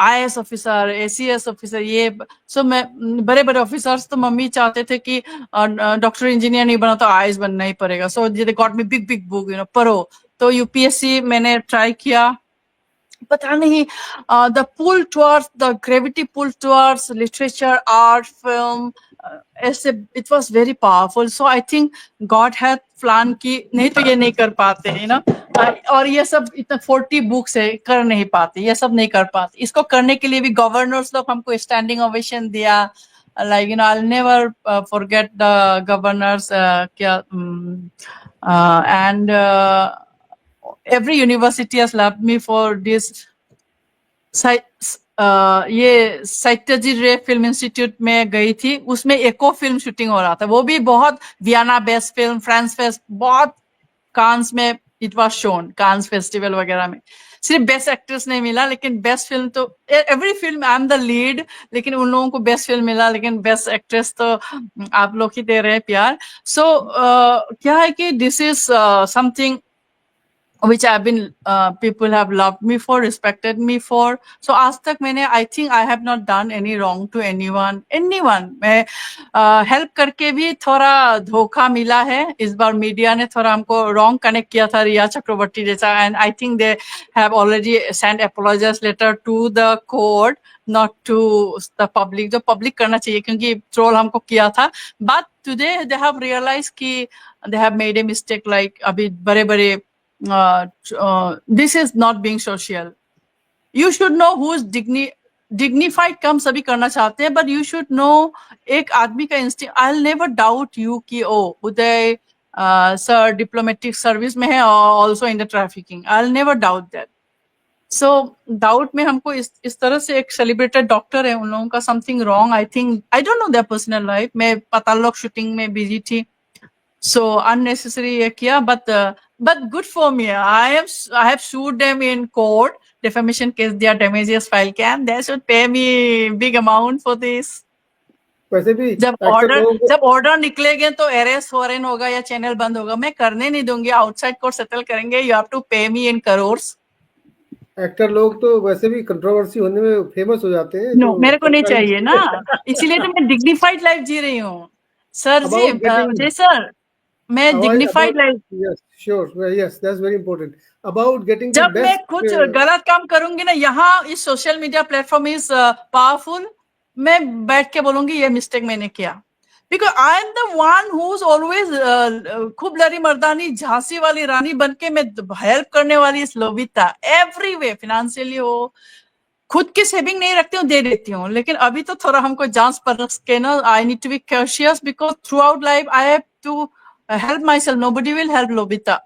S2: IAS ऑफिसर, ACS ऑफिसर, ये सो मैं बड़े बड़े ऑफिसर्स, तो मम्मी चाहते थे कि डॉक्टर इंजीनियर नहीं बना तो IAS बनना ही पड़ेगा, so they got me big big book, पढ़ो। तो UPSC मैंने ट्राई किया, पता नहीं, the pull towards, the gravity pull towards literature, art, film, ऐसे it was very powerful. So I think God had plan की नहीं तो ये नहीं कर पाते, और ये सब इतना 40 बुक्स है, कर नहीं पाते, ये सब नहीं कर पाते। इसको करने के लिए भी गवर्नर्स लोग हमको स्टैंडिंग ओवेशन दिया, like I'll never forget the governors, क्या, and every university has loved me for this। ये सत्यजी रे फिल्म इंस्टीट्यूट में गई थी, उसमें एको फिल्म शूटिंग हो रहा था, वो भी बहुत Vienna best film, France fest, बहुत कांस में it was shown, Cannes festival वगैरह में। सिर्फ बेस्ट एक्ट्रेस नहीं मिला, लेकिन बेस्ट फिल्म तो every film I am the lead, लेकिन उन लोगों को बेस्ट फिल्म मिला, लेकिन बेस्ट एक्ट्रेस तो आप लोग ही दे रहे हैं प्यार। सो क्या है कि this is something which I've been, people have loved me for, respected me for. So आज तक मैंने, I think I have not done any wrong to anyone. मैं help करके भी थोड़ा धोखा मिला है। इस बार मीडिया ने थोड़ा हमको wrong connect किया था रिया चक्रवर्ती जैसा, and I think they have already sent apologies letter to the court, not to the public। जो public करना चाहिए, क्योंकि troll हमको किया था, but today they have realized कि they have made a mistake, like अभी बड़े-बड़े this is not being social। You should know who is dignified काम सभी करना चाहते हैं, but you should know एक आदमी का instinct। I'll never doubt you कि उदय सर डिप्लोमेटिक सर्विस में है और also in the trafficking, I'll never doubt that। So doubt में हमको इस तरह से, एक सेलिब्रेटेड डॉक्टर है, उन लोगों का something wrong, I think, I don't know their personal life। मैं पतालोक शूटिंग में बिजी थी, so unnecessary ये किया, but good for me। I have sued them in court, defamation case दिया, damages file किया, and they should pay me big amount for this।
S1: वैसे भी
S2: जब ऑर्डर निकलेंगे तो अरेस्ट फॉरेन होगा या चैनल बंद होगा, मैं करने नहीं दूंगी, आउटसाइड कोर्ट सेटल करेंगे, यू हैव टू पे मी इन करोर्स।
S1: एक्टर लोग तो वैसे भी कंट्रोवर्सी होने में फेमस हो जाते हैं।
S2: नो, मेरे को नहीं चाहिए ना, इसीलिए तो मैं डिग्निफाइड लाइफ जी रही हूँ सर जी सर, मैं dignified life.
S1: Yes sure, yes that's very important about getting the
S2: जब
S1: बेस्ट।
S2: मैं कुछ गलत काम करूंगी ना, यहाँ इस social media platform is powerful, मैं बैठ के बोलूंगी ये मिस्टेक मैंने किया, because I am the one who is always खूब लड़ी मर्दानी, झांसी वाली रानी बनके मैं हेल्प करने वाली इस लोबिता, एवरी वे, फिनेंशियली हो, खुद की सेविंग नहीं रखती हूँ, दे देती हूँ, लेकिन अभी तो थोड़ा हमको जांच परख के ना, I need to be cautious, because throughout life I have to help myself, nobody will help लोबिता।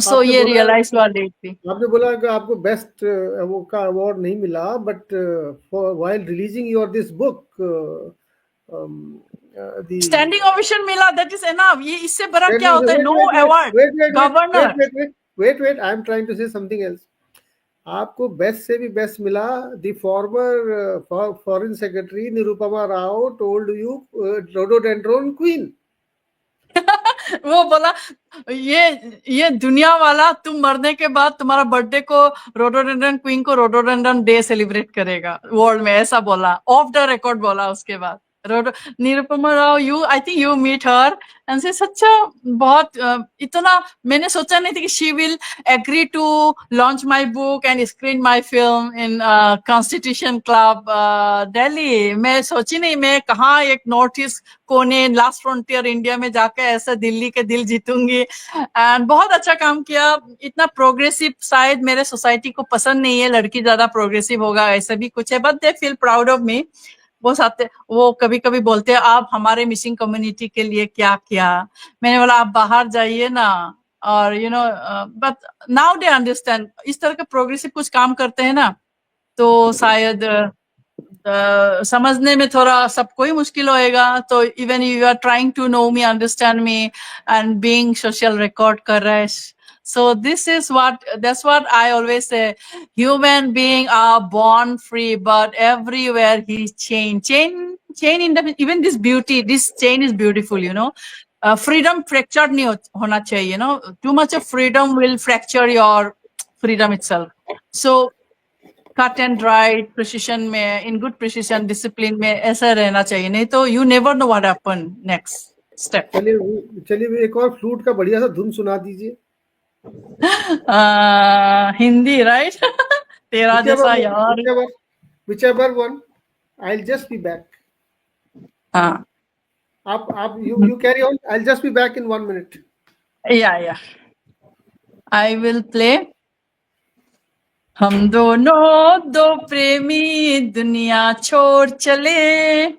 S2: सो ये रियलाइज हुआ लेटली।
S1: आपने बोला कि आपको बेस्ट वो का अवार्ड नहीं मिला, but while releasing your this book
S2: standing ovation मिला, दैट इज एनफ। ये इससे बड़ा क्या होता है? No award, governor.
S1: Wait I am trying to say something else. आपको बेस्ट से भी बेस्ट मिला। The former foreign secretary Nirupama Rao told you rhododendron queen.
S2: वो बोला ये दुनिया वाला, तुम मरने के बाद तुम्हारा बर्थडे को रोडोडेंड्रन क्वीन को रोडोडेंड्रन डे सेलिब्रेट करेगा वर्ल्ड में, ऐसा बोला, ऑफ द रिकॉर्ड बोला। उसके बाद Nirupama Rao, I think you meet her and से सच्चा बहुत इतना मैंने सोचा नहीं था कि she will agree to launch my book and screen my film in Constitution Club Delhi. मैं सोची नहीं मैं कहाँ एक नॉर्थ ईस्ट कोने, लास्ट फ्रंटियर इंडिया में जाकर ऐसा दिल्ली के दिल जीतूंगी। एंड बहुत अच्छा काम किया, इतना प्रोग्रेसिव शायद मेरे सोसाइटी को पसंद नहीं है, लड़की ज्यादा प्रोग्रेसिव होगा ऐसा भी कुछ है, but they feel proud of me. वो कभी कभी बोलते हैं आप हमारे मिसिंग कम्युनिटी के लिए क्या किया। मैंने बोला आप बाहर जाइए ना, और but now they understand. इस तरह का प्रोग्रेसिव कुछ काम करते हैं ना, तो शायद समझने में थोड़ा सबको ही मुश्किल होएगा. तो even you are trying to know me, understand me, and being social record कर रहा है. So this is that's what I always say. Human being are born free, but everywhere he chain in the, even this beauty, this chain is beautiful, freedom fractured नहीं होना चाहिए, too much of freedom will fracture your freedom itself. So cut and dry precision में, in good precision discipline में ऐसा रहना चाहिए, नहीं तो you never know what happen next step.
S1: चलिए एक और फ्लूट का बढ़िया सा धुन सुना दीजिए.
S2: हिंदी, राइट? तेरा जैसा यार.
S1: Whichever one, I'll just be back.
S2: हाँ.
S1: You carry on. I'll just be back in 1 minute.
S2: Yeah. I will play. हम दोनों दो प्रेमी दुनिया छोड़ चले.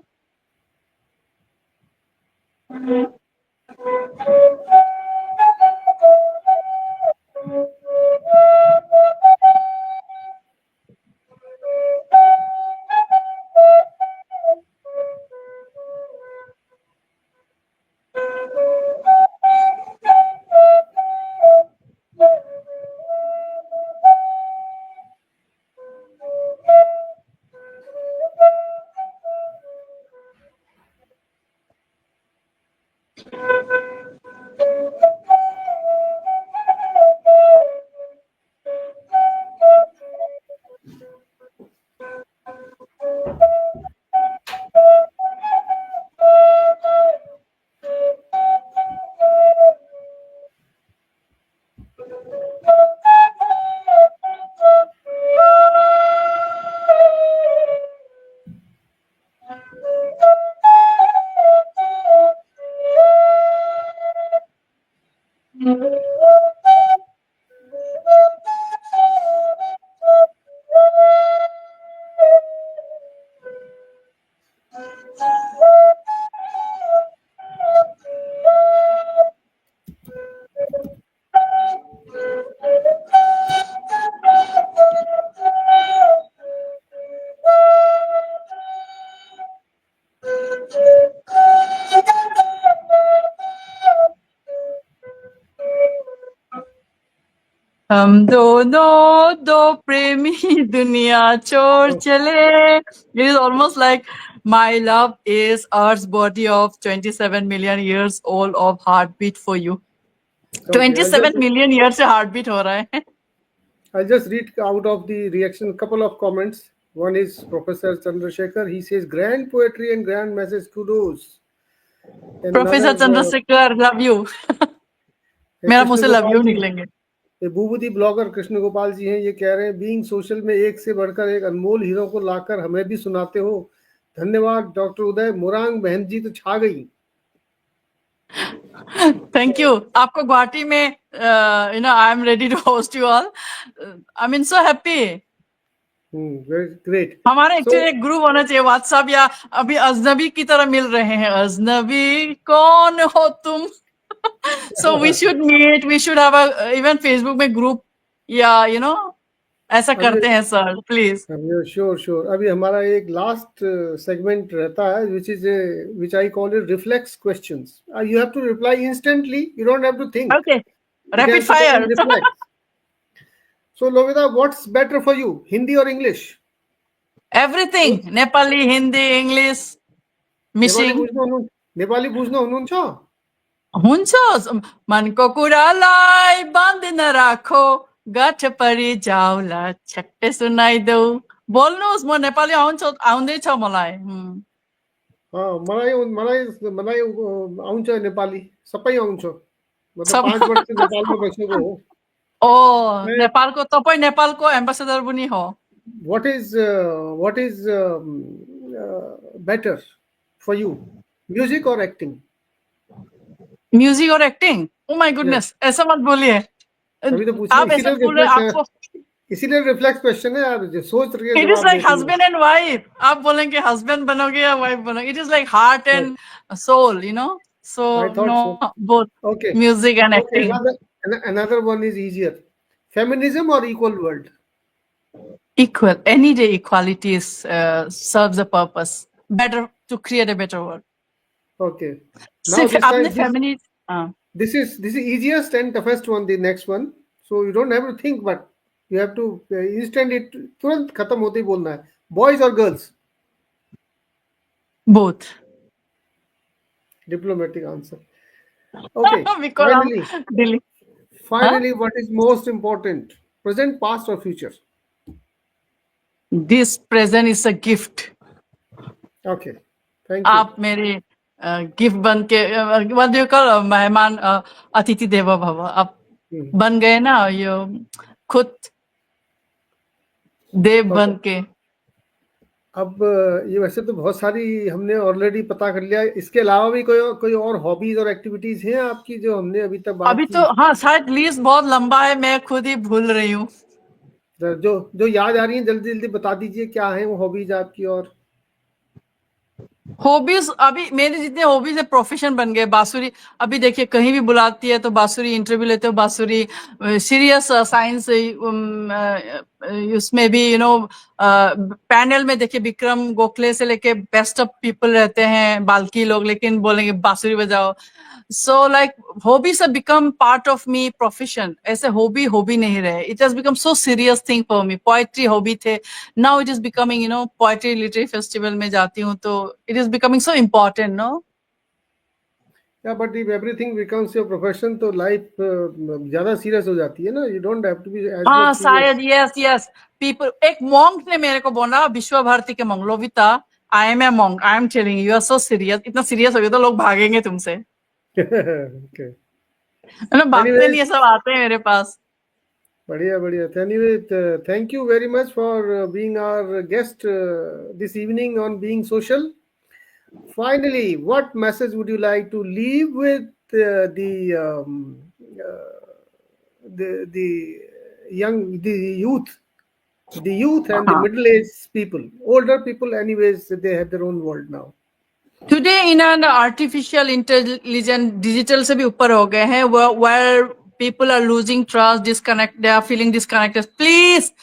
S2: हम दोनों दो प्रेमी दुनिया छोड़ चले. It is almost like my love is Earth's body of 27 million years old of heartbeat for you. 27 million years से heartbeat हो रहा है.
S1: I'll just read out of the reaction couple of comments. One is Professor Chandrasekhar. He says, grand poetry and grand message, kudos.
S2: Professor Chandrasekhar, love you. मेरा मुंह से love you निकलेंगे.
S1: भूबुदी blogger Krishna Gopal ji हैं, ये कह रहे हैं, बीइंग सोशल में एक से बढ़कर एक अनमोल हीरो को लाकर हमें भी सुनाते हो. धन्यवाद डॉक्टर उदय. मोरांग बहन जी तो छा गई.
S2: Thank you. आपको गुवाहाटी में I am ready to host you all. I mean so happy.
S1: Great.
S2: हमारा एक्चुअली एक ग्रुप होना चाहिए व्हाट्सएप, या अभी अजनबी की तरह मिल रहे हैं. अजनबी कौन हो तुम. So we should meet, we should have a even Facebook में group, या ऐसा करते हैं सर, प्लीज.
S1: श्योर. अभी हमारा एक लास्ट सेगमेंट रहता है which I call it reflex questions. You have to reply instantly, you don't have to think.
S2: Okay, rapid fire.
S1: So Lovita, what's better for you, Hindi or English?
S2: Everything. Nepali, Hindi, English. Missing.
S1: Nepali बुझ्न हुनुहुन्छ?
S2: हुन्छ. मनको कुरालाई बाँधिन राखो, गाठ परि जाउला छट्टै सुनाइदेऊ. बोल्नुहोस्, म नेपाली आउँदैछ मलाई.
S1: मलाई आउँछ नेपाली, सबै आउँछ. मतलब 5 वर्ष नेपालमा बसेको हो.
S2: नेपालको, तपाई नेपालको एम्बेसडर पनि हो.
S1: What is better for you, music or acting?
S2: Music और एक्टिंग? ओ माय गुडनेस, ऐसा मत बोलिए.
S1: अभी तो पूछा,
S2: आप ऐसा बोल रहे हैं, आपको
S1: इसीलिए रिफ्लेक्स क्वेश्चन है यार, जो सोच रही है.
S2: It is like husband and wife. आप बोलेंगे हस्बैंड बनोगे या वाइफ बनोगे. It is like heart and soul, so no, both music and acting.
S1: And another one is easier. Feminism or equal world?
S2: Equal. Any day equality is serves a purpose. Better to create a better world.
S1: Okay.
S2: So
S1: Now
S2: if
S1: this
S2: आपने
S1: time this
S2: feminist
S1: this is easiest and toughest one. The next one. So you don't have to think, but you have to instant it. तुरंत खत्म होते ही बोलना है. Boys or girls?
S2: both.
S1: Diplomatic answer. Okay.
S2: Because हम Delhi
S1: Finally, what is most important? Present, past, or future?
S2: this present is a gift.
S1: Okay. Thank you.
S2: आप मेरे gift बन के what do you call मेहमान अतिथि देवो भव. आप बन गए ना ये खुद देव बन के.
S1: अब ये वैसे तो बहुत सारी हमने ऑलरेडी पता कर लिया. इसके अलावा भी कोई और हॉबीज और एक्टिविटीज हैं आपकी जो हमने अभी तक बात
S2: अभी
S1: की?
S2: तो हाँ शायद लिस्ट बहुत लंबा है, मैं खुद ही भूल रही हूँ.
S1: जो याद आ रही है जल्दी जल्दी बता दीजिए, क्या है वो हॉबीज आपकी. और
S2: हॉबीज अभी मेरे जितने हॉबीज है प्रोफेशन बन गए. बांसुरी अभी देखिए कहीं भी बुलाती है तो बांसुरी इंटरव्यू लेते हो बांसुरी. सीरियस साइंस उसमें भी पैनल में देखिए विक्रम गोखले से लेके बेस्ट ऑफ पीपल रहते हैं बाल्की लोग, लेकिन बोलेंगे बांसुरी बजाओ. So like hobbies have become part of me profession. ऐसे hobby नहीं रहे. It has become so serious thing for me. Poetry hobby थे. Now it is becoming poetry literary festival में जाती हूँ तो it is becoming so important, no?
S1: Yeah, but if everything becomes your profession तो life ज्यादा serious हो जाती है ना. You don't have to be as
S2: हाँ
S1: much serious.
S2: शायद yes people. एक monk ने मेरे को बोला विश्व भारती के monk लोविता I am a monk. I am telling you, you are so serious. इतना serious हो गया तो लोग भागेंगे तुमसे.
S1: Okay.
S2: भागते नहीं है, सब आते हैं मेरे पास.
S1: बढ़िया बढ़िया. Anyway, thank you very much for being our guest this evening on Being Social. Finally, what message would you like to leave with the youth and the middle-aged people, older people? Anyways, they have their own world now.
S2: Today in an artificial intelligence digital से भी ऊपर हो गए हैं where people are losing trust, disconnect, they are feeling disconnected. Please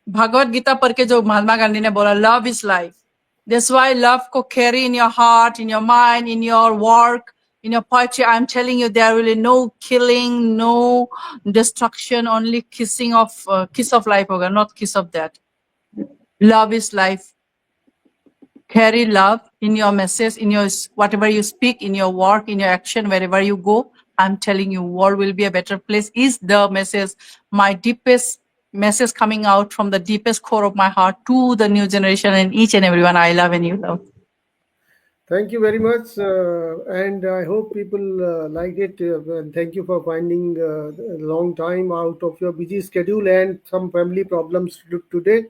S2: Bhagavad Gita पढ़ के जो महात्मा गांधी ने बोला love is life. That's why love को carry in your heart, in your mind, in your work, in your poetry. I'm telling you, there will be no killing, no destruction, only kissing of kiss of life होगा, not kiss of death. Love is life. Carry love in your message, in your whatever you speak, in your work, in your action, wherever you go. I'm telling you, world will be a better place. Is the message, my deepest message coming out from the deepest core of my heart to the new generation and each and everyone I love and you love.
S1: Thank you very much, and I hope people like it. And thank you for finding a long time out of your busy schedule and some family problems today.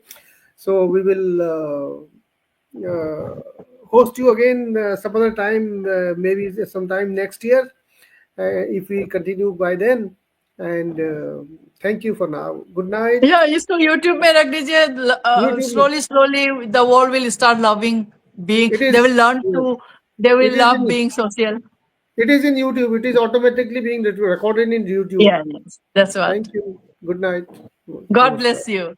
S1: So we will host you again some other time, maybe sometime next year, if we continue by then. And thank you for now. Good night.
S2: Yeah, इसको YouTube में रख दीजिए. Slowly the world will start loving being. They will learn to. They will love being social.
S1: It is in YouTube. It is automatically being recorded in YouTube.
S2: Yeah, yes, that's what.
S1: Thank you. Good night.
S2: God bless you.